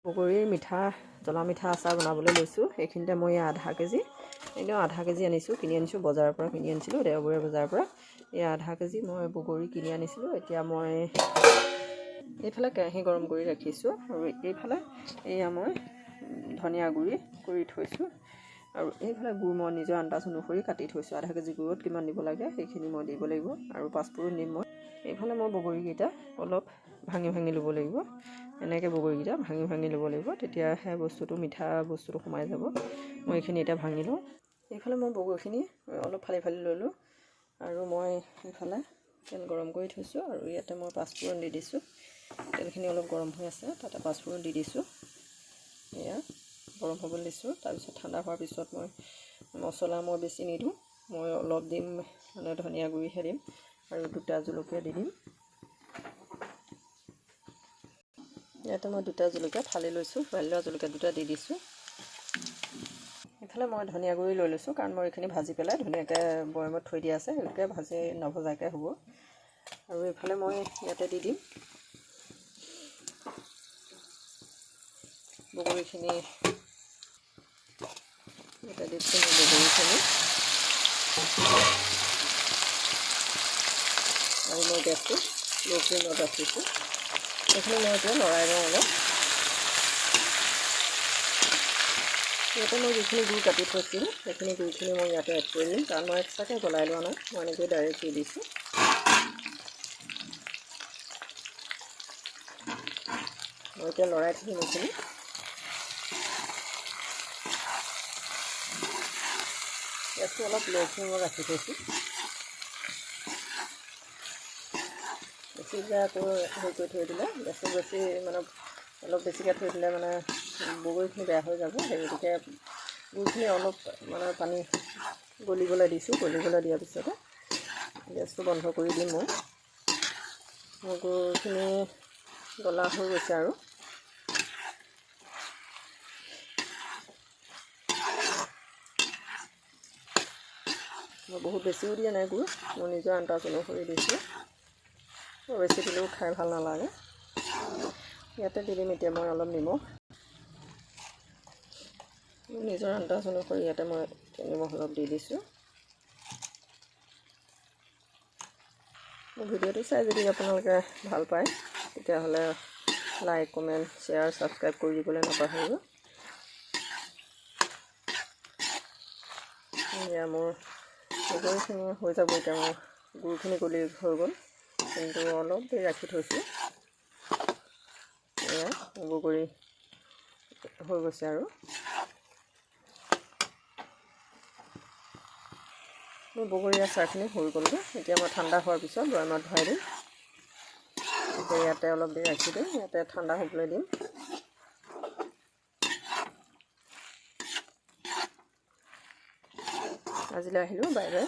বগৰীৰ জ্বলা মিঠা আচাৰ বনাবলৈ লৈছোঁ। এইখিনিতে মই আধা কেজি আনিছোঁ, কিনি আনিছোঁ বজাৰৰ পৰা, কিনি আনিছিলোঁ দেওবৰীয়া বজাৰৰ পৰা। এই আধা কেজি মই বগৰী কিনি আনিছিলোঁ। এতিয়া মই এইফালে কেৰাহী গৰম কৰি ৰাখিছোঁ আৰু এইফালে এয়া মই ধনিয়া গুড়ি কৰি থৈছোঁ আৰু এইফালে গুড় মই নিজৰ আন্দাজ অনুসৰি কাটি থৈছোঁ। আধা কেজি গুড়ত কিমান দিব লাগে সেইখিনি মই দিব লাগিব আৰু পাঁচফোৰণ দিম মই। এইফালে মই বগৰীকেইটা অলপ ভাঙি ল'ব লাগিব। এনেকৈ বগৰীকেইটা ভাঙি ল'ব লাগিব, তেতিয়াহে মিঠা বস্তুটো সোমাই যাব। মই এইখিনি এতিয়া ভাঙি লওঁ। এইফালে মই বগৰীখিনি অলপ ফালি ল'লোঁ আৰু মই এইফালে তেল গৰম কৰি থৈছোঁ আৰু ইয়াতে মই পাঁচফোৰণ দি দিছোঁ। তেলখিনি অলপ গৰম হৈ আছে, তাতে পাঁচফোৰণ দি দিছোঁ। এয়া গৰম হ'বলৈ দিছোঁ। তাৰপিছত ঠাণ্ডা হোৱাৰ পিছত মই মছলা বেছি নিদিওঁ, মই অলপ দিম, ধনিয়া গুড়িহে দিম আৰু 2টা জলকীয়া দি দিম। ইয়াতে মই 2টা জলকীয়া ফালি লৈছোঁ, ফালি লোৱা জলকীয়া 2টা দি দিছোঁ। এইফালে মই ধনিয়া গুড়ি লৈ লৈছোঁ, কাৰণ মই এইখিনি ভাজি পেলাই ধুনীয়াকৈ বৈয়ামত থৈ দিয়া আছে, সেইটোকে নভজাকৈ হ'ব। আৰু এইফালে মই ইয়াতে দি দিম বগৰীখিনি, ইয়াতে দিছোঁ বগৰীখিনি আৰু মই গেছটো ল' ফ্লেমত ৰাখিছোঁ। এইখিনি মই এতিয়া লৰাই লওঁ অলপ। ইয়াতে মই যিখিনি গুড় কাটি থৈছিলোঁ সেইখিনি গুড়খিনি মই ইয়াতে এড কৰি দিম, কাৰণ মই এক্সট্ৰাকৈ গলাই লোৱা নাই, মই এনেকৈ ডাইৰেক্ট দি দিছোঁ। মই এতিয়া লৰাই থাকিম এইখিনি। গেছটো অলপ ল' ফ্লেমত ৰাখি থৈছোঁ। বেছিকৈ আকৌ হেৰি কৰি থৈ দিলে, গেছটো অলপ বেছিকৈ থৈ দিলে বগৰীখিনি বেয়া হৈ যাব। সেই গতিকে গুড়খিনি অলপ পানী গলিবলৈ দিছোঁ। গলিবলৈ দিয়াৰ পিছতে গেছটো বন্ধ কৰি দিম। মোৰ গুড়খিনি গলা হৈ গৈছে আৰু মই বহুত বেছিও দিয়া নাই গুড়, মই নিজৰ আন্দাজ অনুসৰি দিছোঁ। বেছি দিলেও খাই ভাল নালাগে। ইয়াতে দি দিম এতিয়া মই অলপ নিমখ, নিজৰ আন্দাজ অনুসৰি ইয়াতে মই নিমখ অলপ দি দিছোঁ। ভিডিঅ'টো চাই যদি আপোনালোকে ভাল পায় তেতিয়াহ'লে লাইক, কমেণ্ট, শ্বেয়াৰ, ছাবস্ক্ৰাইব কৰি দিবলৈ নাপাহৰিব। এয়া মোৰ বগৰীখিনি হৈ যাব। এতিয়া মোৰ গুড়খিনি গলি হৈ গ'ল, কিন্তু অলপ দেৰি ৰাখি থৈছোঁ। এয়া বগৰী হৈ গৈছে আৰু মোৰ বগৰী আচাৰখিনি হৈ গ'লগৈ। এতিয়া মই ঠাণ্ডা হোৱাৰ পিছত বৈয়ামত ভৰাই দিম। এতিয়া ইয়াতে অলপ দেৰি ৰাখি দিম, ইয়াতে ঠাণ্ডা হ'বলৈ দিম। আজিলৈ আহিলোঁ, বাই বাই।